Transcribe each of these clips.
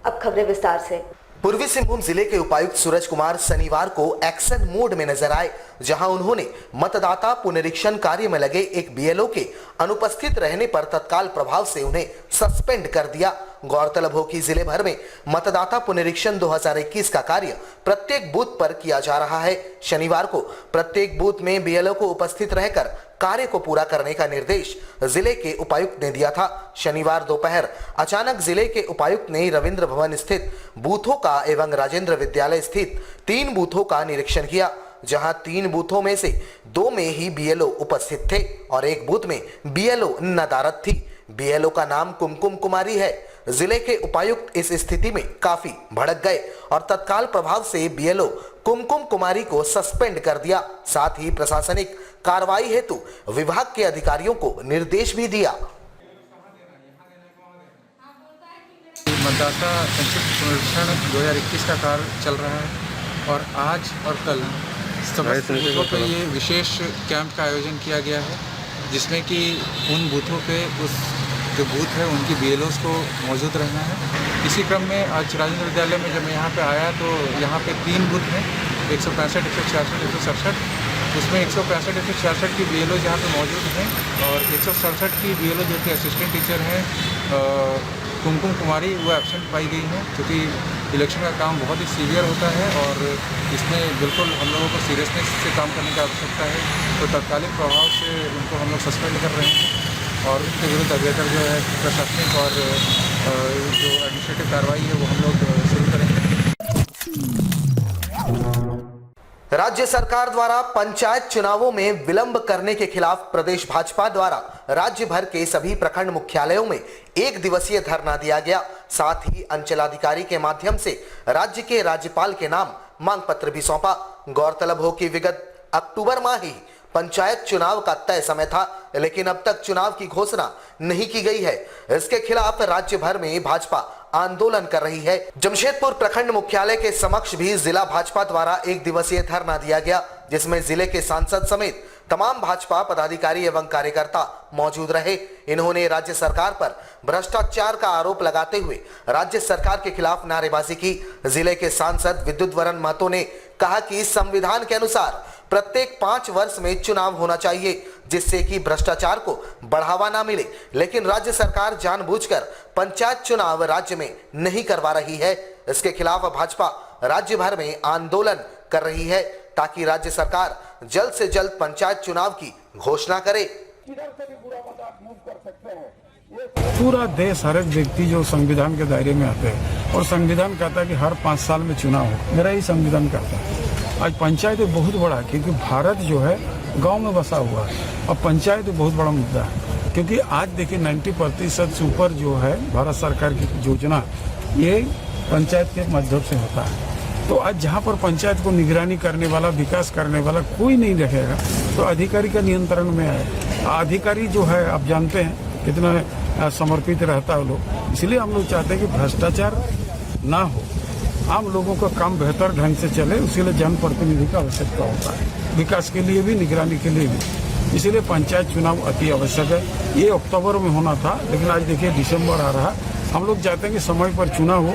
अब खबरें विस्तार से। पूर्वी सिंहभूम जिले के उपायुक्त सूरज कुमार शनिवार को एक्शन मोड में नजर आए, जहां उन्होंने मतदाता पुनरीक्षण कार्य में लगे एक बीएलओ के अनुपस्थित रहने पर तत्काल प्रभाव से उन्हें सस्पेंड कर दिया। गौरतलब हो कि जिले भर में मतदाता पुनरीक्षण 2021 का कार्य प्रत्येक बूथ पर किया जा रहा है। शनिवार को प्रत्येक बूथ में बीएलओ को उपस्थित रहकर कार्य को पूरा करने का निर्देश जिले के उपायुक्त ने दिया था। शनिवार दोपहर अचानक जिले के उपायुक्त ने रविंद्र भवन स्थित बूथों का एवं राजेंद्र विद्यालय स्थित 3 बूथों का निरीक्षण किया, जहां 3 बूथों में से 2 में ही बीएलओ उपस्थित थे और एक बूथ में बीएलओ नदारद थी। बीएलओ का नाम कुमकुम कुमारी है। जिले के उपायुक्त इस स्थिति में काफी भड़क गए और तत्काल प्रभाव से बीएलओ कुमकुम कुमारी को सस्पेंड कर दिया। साथ ही प्रशासनिक कार्रवाई हेतु विभाग के अधिकारियों को निर्देश भी दिया। मतदाता पुनरीक्षण 2021 का कार्य चल रहा है और आज और कल समस्त बूथों पर ये विशेष कैंप का आयोजन किया गया है, जिसमें कि उन बूथों पे उस जो बूथ है उनकी बीएलओस को मौजूद रहना है। इसी क्रम में आज राजेंद्र विद्यालय में जब मैं यहाँ पे आया तो यहाँ पे 3 बूथ हैं, 165, 166, 167। उसमें 165, 166 की बीएलओ जहाँ पे मौजूद हैं और 167 की बीएलओ जो कि असिस्टेंट टीचर हैं कुमकुम कुमारी, वो एब्सेंट पाई गई हैं, क्योंकि इलेक्शन का काम बहुत ही सीवियर होता है और इसमें बिल्कुल हम लोगों को सीरियसनेस से काम करने की आवश्यकता है। तो तत्कालिक प्रभाव से उनको हम लोग सस्पेंड कर रहे हैं और उनके विरुद्ध अग्रेतर जो है प्रशासनिक और जो एडमिनिस्ट्रेटिव कार्रवाई है वो हम लोग शुरू करेंगे। राज्य सरकार द्वारा पंचायत चुनावों में विलंब करने के खिलाफ प्रदेश भाजपा द्वारा राज्य भर के सभी प्रखंड मुख्यालयों में 1 दिवसीय धरना दिया गया। साथ ही अंचलाधिकारी के माध्यम से राज्य के राज्यपाल के नाम मांग पत्र भी सौंपा। गौरतलब हो कि विगत अक्टूबर माह ही पंचायत चुनाव का तय समय था, लेकिन अब तक चुनाव की घोषणा नहीं की गई है। इसके खिलाफ राज्य भर में भाजपा आंदोलन कर रही है। जमशेदपुर प्रखंड मुख्यालय के समक्ष भी जिला भाजपा द्वारा 1 दिवसीय धरना दिया गया, जिसमें जिले के सांसद समेत तमाम भाजपा पदाधिकारी एवं कार्यकर्ता मौजूद रहे। इन्होंने राज्य सरकार पर भ्रष्टाचार का आरोप लगाते हुए राज्य सरकार के खिलाफ नारेबाजी की। जिले के सांसद विद्युत वरण महतो ने कहा कि संविधान के अनुसार प्रत्येक 5 वर्ष में चुनाव होना चाहिए, जिससे कि भ्रष्टाचार को बढ़ावा ना मिले, लेकिन राज्य सरकार जानबूझकर पंचायत चुनाव राज्य में नहीं करवा रही है। इसके खिलाफ भाजपा राज्य भर में आंदोलन कर रही है ताकि राज्य सरकार जल्द से जल्द पंचायत चुनाव की घोषणा करे। पूरा देश, हर एक व्यक्ति जो संविधान के दायरे में आते हैं और संविधान कहता है कि हर 5 साल में चुनाव हो, मेरा ही संविधान कहता है। आज पंचायत बहुत बड़ा है, क्योंकि भारत जो है गांव में बसा हुआ है और पंचायत बहुत बड़ा मुद्दा है, क्योंकि आज देखिए 90% से ऊपर जो है भारत सरकार की योजना ये पंचायत के माध्यम से होता है। तो आज जहाँ पर पंचायत को निगरानी करने वाला, विकास करने वाला कोई नहीं रहेगा, तो अधिकारी का नियंत्रण में है। अधिकारी जो है आप जानते हैं कितना समर्पित रहता है लोग, इसलिए हम लोग चाहते हैं कि भ्रष्टाचार ना हो, आम लोगों का काम बेहतर ढंग से चले, उसके जनप्रतिनिधि का आवश्यकता होता है, विकास के लिए भी, निगरानी के लिए भी। इसलिए पंचायत चुनाव अति आवश्यक है। ये अक्टूबर में होना था, लेकिन आज देखिए दिसंबर आ रहा है। हम लोग चाहते हैं कि समय पर चुनाव हो।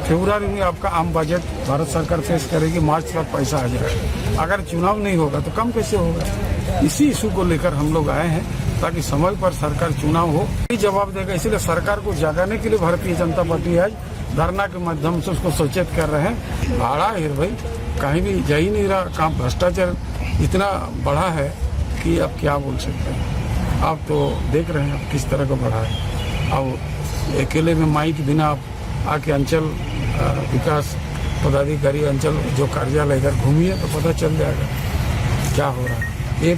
फरवरी में आपका आम बजट भारत सरकार पेश करेगी, मार्च तक पैसा आ जाए। अगर चुनाव नहीं होगा तो कम कैसे होगा? इसी इशू को लेकर हम लोग आए हैं ताकि समय पर सरकार चुनाव हो, जवाब देगा। इसलिए सरकार को जगाने के लिए भारतीय जनता पार्टी आज धरना के माध्यम से उसको सचेत कर रहे हैं। भाड़ा है भाई, कहीं भी जा ही नहीं रहा काम। भ्रष्टाचार इतना बड़ा है कि अब क्या बोल सकते हैं। आप तो देख रहे हैं आप किस तरह का बढ़ा है। अब अकेले में माइक बिना आप आके अंचल विकास पदाधिकारी, अंचल जो कार्यालय इधर घूमिए तो पता चल जाएगा क्या हो रहा है।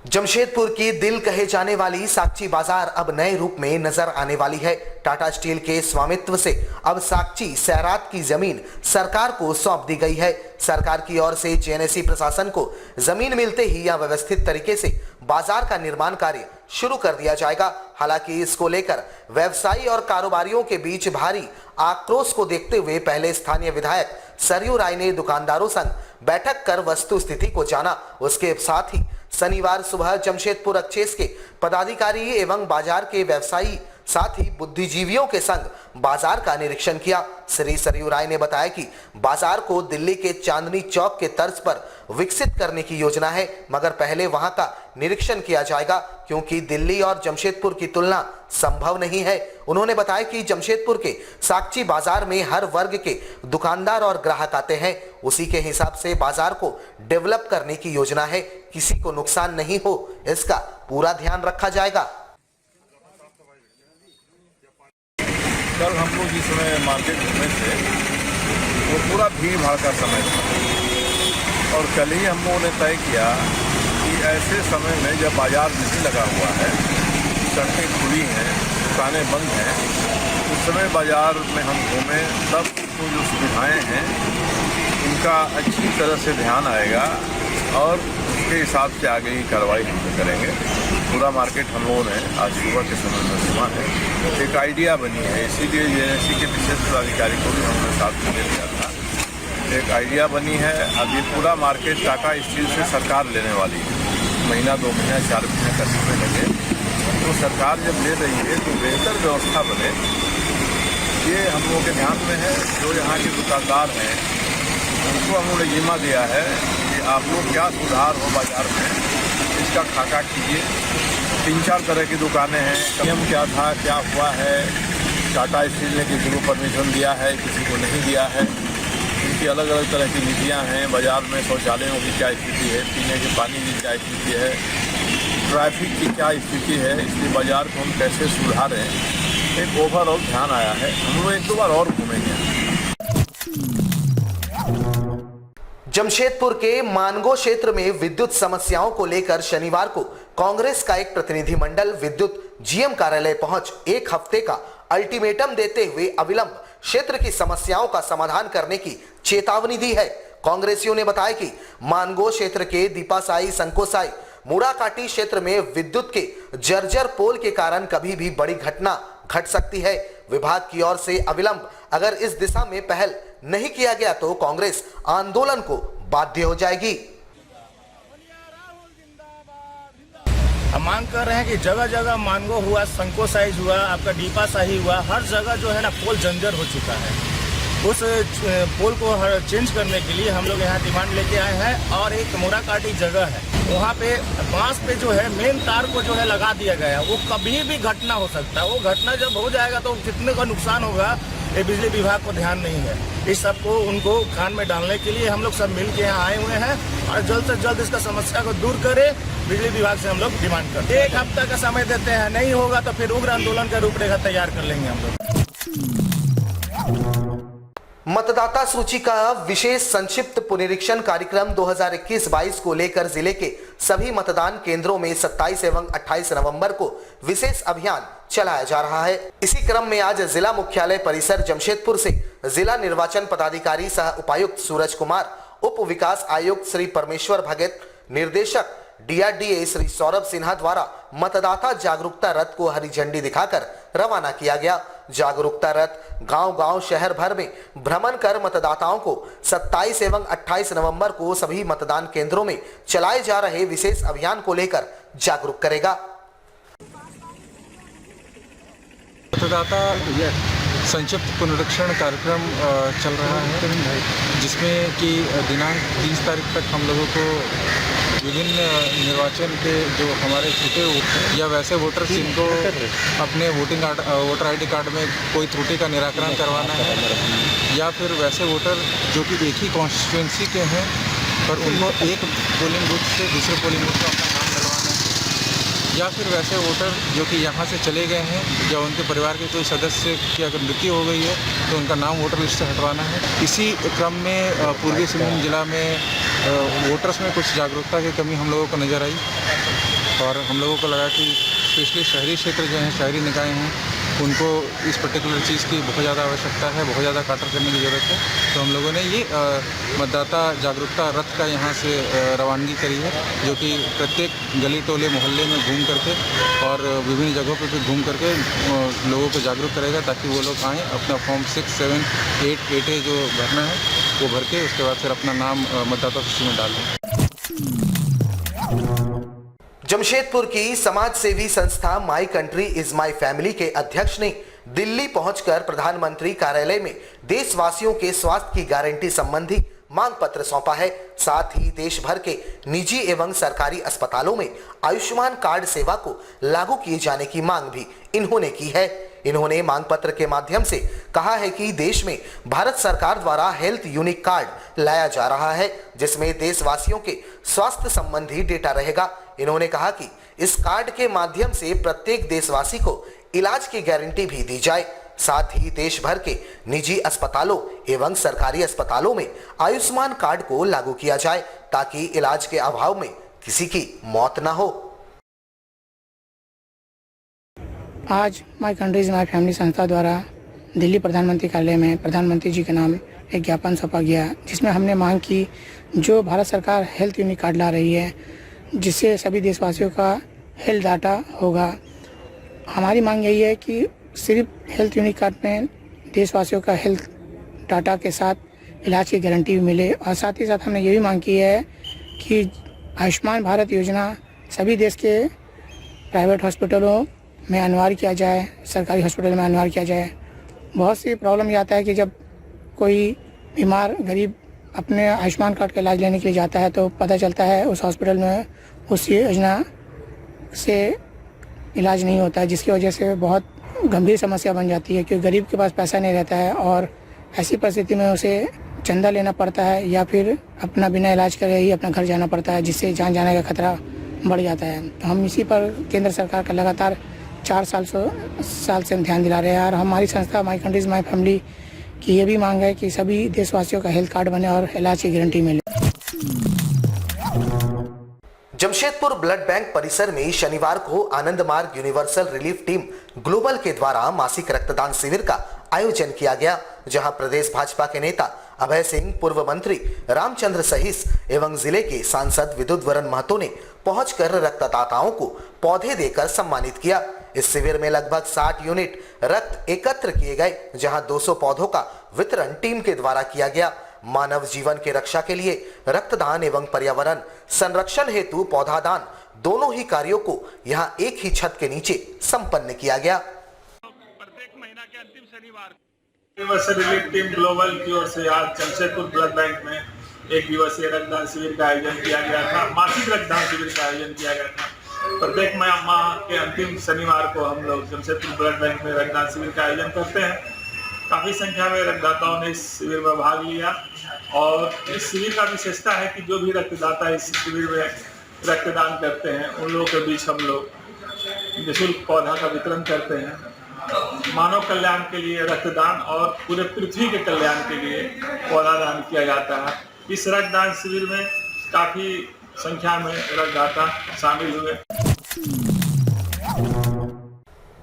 जमशेदपुर की दिल कहे जाने वाली साक्षी बाजार अब नए रूप में नजर आने वाली है। टाटा स्टील के स्वामित्व से अब साक्षी सैरात की जमीन सरकार को सौंप दी गई है। सरकार की ओर से जेएनएससी प्रशासन को जमीन मिलते ही यह व्यवस्थित तरीके से बाजार का निर्माण कार्य शुरू कर दिया जाएगा। हालांकि इसको लेकर व्यवसायी और कारोबारियों के बीच भारी आक्रोश को देखते हुए पहले स्थानीय विधायक सरयू राय ने दुकानदारों संग बैठक कर वस्तु स्थिति को जाना। उसके साथ ही शनिवार सुबह जमशेदपुर एक्सचेंज के पदाधिकारी एवं बाजार के व्यवसायी साथ ही बुद्धिजीवियों के संग बाजार का निरीक्षण किया। श्री सरयू राय ने बताया कि बाजार को दिल्ली के चांदनी चौक के तर्ज पर विकसित करने की योजना है, मगर पहले वहां का निरीक्षण किया जाएगा क्योंकि दिल्ली और जमशेदपुर की तुलना संभव नहीं है। उन्होंने बताया कि जमशेदपुर के साक्षी बाजार में हर वर्ग के दुकानदार और ग्राहक आते हैं, उसी के हिसाब से बाजार को डेवलप करने की योजना है। किसी को नुकसान नहीं हो, इसका पूरा ध्यान रखा जाएगा। कल हम लोग जिस समय मार्केट घूमे थे वो पूरा भीड़ भाड़ का समय था और कल ही हम लोगों ने तय किया कि ऐसे समय में जब बाजार नहीं लगा हुआ है, सड़कें खुली हैं, दुकानें बंद हैं, उस समय बाजार में हम घूमें, तब तो जो सुविधाएँ हैं उनका अच्छी तरह से ध्यान आएगा और उसके हिसाब से आगे की कार्रवाई हम करेंगे। पूरा मार्केट हम लोगों ने आज सुबह के समय में घूमा है, एक आइडिया बनी है, इसीलिए यूएनएससी के विशेष पदाधिकारी को भी हमने साथ में ले लिया था। एक आइडिया बनी है, अब ये पूरा मार्केट टाटा स्टील से सरकार लेने वाली है, महीना 2 महीना 4 महीना का समय लगे, तो सरकार जब ले रही है तो बेहतर व्यवस्था बने, ये हम लोगों के ध्यान में है। जो यहाँ के दुकानदार हैं उनको हम लोगों ने जिम्मा दिया है कि आप लोग क्या सुधार हो बाजार में, इसका खाका कीजिए। 3-4 तरह की दुकानें हैं, नियम क्या था, क्या हुआ है, टाटा स्टील ने किसी को परमिशन दिया है, किसी को नहीं दिया है, इनकी अलग अलग तरह की नीतियाँ हैं। बाजार में शौचालयों की क्या स्थिति है, पीने के पानी की क्या स्थिति है, ट्रैफिक की क्या स्थिति है, इसलिए बाजार को हम कैसे सुधारें, एक ओवरऑल ध्यान आया है। हम लोग 1-2 बार और घूमेंगे। जमशेदपुर के मानगो क्षेत्र में विद्युत समस्याओं को लेकर शनिवार को कांग्रेस का एक प्रतिनिधिमंडल विद्युत जीएम कार्यालय पहुंच 1 हफ्ते का अल्टीमेटम देते हुए अविलंब क्षेत्र की समस्याओं का समाधान करने की चेतावनी दी है। कांग्रेसियों ने बताया कि मानगो क्षेत्र के दीपासाई, संकोसाई, मुराकाटी क्षेत्र में विद्युत के जर्जर पोल के कारण कभी भी बड़ी घटना घट सकती है। विभाग की ओर से अविलंब अगर इस दिशा में पहल नहीं किया गया तो कांग्रेस आंदोलन को बाध्य हो जाएगी। हम मांग कर रहे हैं कि जगह जगह मानगो हुआ, संकोसाइज हुआ, आपका डीपासाही हुआ, हर जगह जो है ना पोल जंजर हो चुका है। उस पोल को चेंज करने के लिए हम लोग यहाँ डिमांड लेके आए हैं। और एक मुराकाटी जगह है, वहाँ पे बांस पे जो है मेन तार को जो है लगा दिया गया है, वो कभी भी घटना हो सकता है। वो घटना जब हो जाएगा तो कितने का नुकसान होगा, ये बिजली विभाग को ध्यान नहीं है। इस सबको उनको कान में डालने के लिए हम लोग सब मिल के यहाँ आए हुए हैं और जल्द से जल्द इसका समस्या को दूर करें, बिजली विभाग से हम लोग डिमांड करते हैं। 1 हफ्ता का समय देते हैं, नहीं होगा तो फिर उग्र आंदोलन का रूपरेखा तैयार कर लेंगे हम लोग। मतदाता सूची का विशेष संक्षिप्त पुनरीक्षण कार्यक्रम 2021-22 को लेकर जिले के सभी मतदान केंद्रों में 27 एवं 28 नवंबर को विशेष अभियान चलाया जा रहा है। इसी क्रम में आज जिला मुख्यालय परिसर जमशेदपुर से जिला निर्वाचन पदाधिकारी सह उपायुक्त सूरज कुमार, उप विकास आयुक्त श्री परमेश्वर भगत, निर्देशक डीआरडीए श्री सौरभ सिन्हा द्वारा मतदाता जागरूकता रथ को हरी झंडी दिखाकर रवाना किया गया। जागरूकता रथ गांव-गांव शहर भर में भ्रमण कर मतदाताओं को 27 एवं 28 नवंबर को सभी मतदान केंद्रों में चलाए जा रहे विशेष अभियान को लेकर जागरूक करेगा। मतदाता संक्षिप्त पुनरीक्षण कार्यक्रम चल रहा है, जिसमें कि दिनांक 30 तारीख तक हम लोगों को विभिन्न निर्वाचन के जो हमारे छूटे या वैसे वोटर्स जिनको अपने वोटर आईडी कार्ड में कोई त्रुटि का निराकरण करवाना है, या फिर वैसे वोटर जो कि एक ही कॉन्स्टिट्यूंसी के हैं पर उनको एक पोलिंग बूथ से दूसरे पोलिंग बूथ में अपना नाम डलवाना है, या फिर वैसे वोटर जो कि यहाँ से चले गए हैं या उनके परिवार के कोई सदस्य की अगर मृत्यु हो गई है तो उनका नाम वोटर लिस्ट से हटवाना है। इसी क्रम में पूर्वी सिंहभूम जिला में वोटर्स में कुछ जागरूकता की कमी हम लोगों को नज़र आई और हम लोगों को लगा कि स्पेशली शहरी क्षेत्र जो हैं, शहरी निकाय हैं, उनको इस पर्टिकुलर चीज़ की बहुत ज़्यादा आवश्यकता है, बहुत ज़्यादा काटर करने की ज़रूरत है। तो हम लोगों ने ये मतदाता जागरूकता रथ का यहाँ से रवानगी करी है, जो कि प्रत्येक गली टोले मोहल्ले में घूम करके और विभिन्न जगहों पर भी घूम करके लोगों को जागरूक करेगा, ताकि वो लोग आएँ, अपना फॉर्म 6, 7, 8A जो भरना है वो भर के उसके बाद फिर अपना नाम मतदाता सूची में डाल दें। जमशेदपुर की समाज सेवी संस्था my country is my family के अध्यक्ष ने दिल्ली पहुंचकर प्रधानमंत्री कार्यालय में देशवासियों के स्वास्थ्य की गारंटी संबंधी मांग पत्र सौंपा है। साथ ही देश भर के निजी एवं सरकारी अस्पतालों में आयुष्मान कार्ड सेवा को लागू किए जाने की मांग भी इन्होंने की है। इन्होंने मांग पत्र के माध्यम से कहा है कि देश में भारत सरकार द्वारा हेल्थ यूनिक कार्ड लाया जा रहा है, जिसमें देशवासियों के स्वास्थ्य संबंधी डेटा रहेगा। इन्होंने कहा कि इस कार्ड के माध्यम से प्रत्येक देशवासी को इलाज की गारंटी भी दी जाए। साथ ही देश भर के निजी अस्पतालों एवं सरकारी अस्पतालों में आयुष्मान कार्ड को लागू किया जाए, ताकि इलाज के अभाव में किसी की मौत न हो। आज माई कंट्रीज माई फैमिली संस्था द्वारा दिल्ली प्रधानमंत्री कार्यालय में प्रधानमंत्री जी के नाम एक ज्ञापन सौंपा गया, जिसमें हमने मांग की जो भारत सरकार हेल्थ यूनिक कार्ड ला रही है, जिससे सभी देशवासियों का हेल्थ डाटा होगा। हमारी मांग यही है कि सिर्फ हेल्थ यूनिक कार्ड में देशवासियों का हेल्थ डाटा के साथ इलाज की गारंटी भी मिले, और साथ ही साथ हमने ये भी मांग की है कि आयुष्मान भारत योजना सभी देश के प्राइवेट हॉस्पिटलों में अनिवार्य किया जाए, सरकारी हॉस्पिटल में अनिवार्य किया जाए। बहुत सी प्रॉब्लम ये आता है कि जब कोई बीमार गरीब अपने आयुष्मान कार्ड का इलाज लेने के लिए जाता है तो पता चलता है उस हॉस्पिटल में उस योजना से इलाज नहीं होता है, जिसकी वजह से बहुत गंभीर समस्या बन जाती है, क्योंकि गरीब के पास पैसा नहीं रहता है और ऐसी परिस्थिति में उसे चंदा लेना पड़ता है या फिर अपना बिना इलाज करे ही अपना घर जाना पड़ता है, जिससे जान जाने का खतरा बढ़ जाता है। तो हम इसी पर केंद्र सरकार का लगातार 4 साल से हम ध्यान दिला रहे हैं, और हमारी संस्था माई कंट्रीज माई फैमिली की ये भी मांग है कि सभी देशवासियों का हेल्थ कार्ड बने और इलाज की गारंटी मिले। जमशेदपुर ब्लड बैंक परिसर में शनिवार को आनंद मार्ग यूनिवर्सल रिलीफ टीम ग्लोबल के द्वारा मासिक रक्तदान शिविर का आयोजन किया गया, जहां प्रदेश भाजपा के नेता अभय सिंह, पूर्व मंत्री रामचंद्र सहिस एवं जिले के सांसद विद्युत वरण महतो ने पहुंचकर रक्तदाताओं को पौधे देकर सम्मानित किया। इस शिविर में लगभग 60 यूनिट रक्त एकत्र किए गए, जहां 200 पौधों का वितरण टीम के द्वारा किया गया। मानव जीवन के रक्षा के लिए रक्तदान एवं पर्यावरण संरक्षण हेतु पौधादान दोनों ही कार्यों को यहां एक ही छत के नीचे संपन्न किया गया। प्रत्येक महीना के अंतिम शनिवार यूनिवर्सल रिलीफ टीम ग्लोबल की ओर से आज जमशेदपुर ब्लड बैंक में एक दिवसीय रक्तदान शिविर का आयोजन किया गया था। मासिक रक्तदान शिविर का आयोजन किया गया था। प्रत्येक माह के अंतिम शनिवार को हम लोग जमशेदपुर ब्लड बैंक में रक्तदान शिविर का आयोजन करते हैं। काफ़ी संख्या में रक्तदाताओं ने इस शिविर में भाग लिया, और इस शिविर का विशेषता है कि जो भी रक्तदाता इस शिविर में रक्तदान करते हैं उन लोगों के बीच हम लोग निःशुल्क पौधा का वितरण करते हैं। मानव कल्याण के लिए रक्तदान और पूरे पृथ्वी के कल्याण के लिए पौधा दान किया जाता है। इस रक्तदान शिविर में काफ़ी संख्या में रक्तदाता शामिल हुए।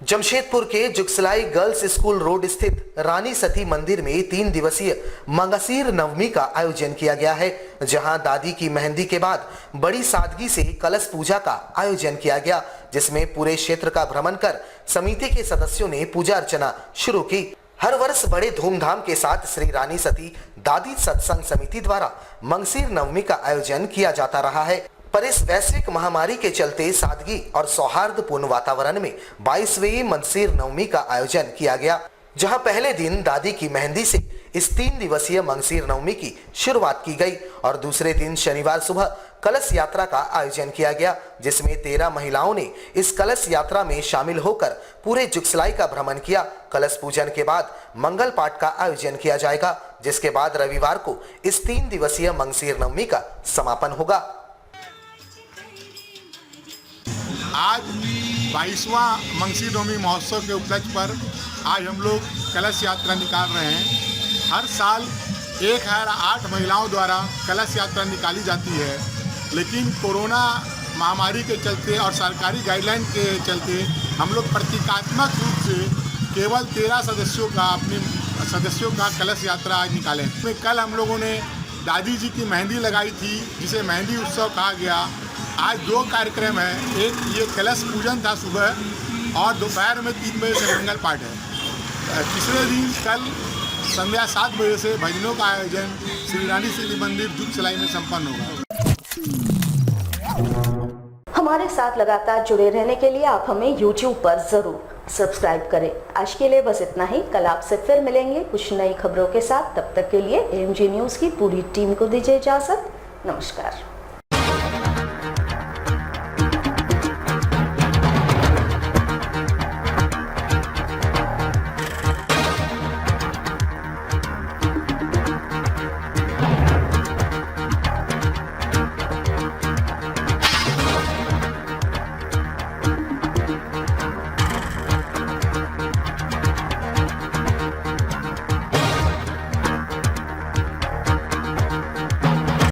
जमशेदपुर के जुगसलाई गर्ल्स स्कूल रोड स्थित रानी सती मंदिर में 3 दिवसीय मंगसीर नवमी का आयोजन किया गया है, जहां दादी की मेहंदी के बाद बड़ी सादगी से कलश पूजा का आयोजन किया गया, जिसमें पूरे क्षेत्र का भ्रमण कर समिति के सदस्यों ने पूजा अर्चना शुरू की। हर वर्ष बड़े धूमधाम के साथ श्री रानी सती दादी सत्संग समिति द्वारा मंगसीर नवमी का आयोजन किया जाता रहा है, पर इस वैश्विक महामारी के चलते सादगी और सौहार्दपूर्ण वातावरण में 22वीं मंगसीर नवमी का आयोजन किया गया, जहां पहले दिन दादी की मेहंदी से इस 3 दिवसीय मंगसीर नवमी की शुरुआत की गई और दूसरे दिन शनिवार सुबह कलश यात्रा का आयोजन किया गया, जिसमें 13 महिलाओं ने इस कलश यात्रा में शामिल होकर पूरे जुगसलाई का भ्रमण किया। कलश पूजन के बाद मंगल पाठ का आयोजन किया जाएगा, जिसके बाद रविवार को इस 3 दिवसीय मंगसीर नवमी का समापन होगा। आज 22वां मंगसीर नवमी महोत्सव के उपलक्ष्य पर आज हम लोग कलश यात्रा निकाल रहे हैं। हर साल 1008 महिलाओं द्वारा कलश यात्रा निकाली जाती है, लेकिन कोरोना महामारी के चलते और सरकारी गाइडलाइन के चलते हम लोग प्रतीकात्मक रूप से केवल 13 सदस्यों का कलश यात्रा आज निकाले। कल हम लोगों ने दादी जी की मेहंदी लगाई थी, जिसे मेहंदी उत्सव कहा गया। आज 2 कार्यक्रम है, एक ये कलश पूजन था सुबह, और दोपहर में 3 बजे से मंगल पाठ है। तीसरे दिन कल संध्या 7 बजे से भजनों का आयोजन श्री रानी सती मंदिर जुगसलाई में संपन्न होगा। हमारे साथ लगातार जुड़े रहने के लिए आप हमें YouTube पर जरूर सब्सक्राइब करें। आज के लिए बस इतना ही। कल आपसे फिर मिलेंगे कुछ नई खबरों के साथ। तब तक के लिए AMG न्यूज़ की पूरी टीम को दीजिए इजाजत। नमस्कार।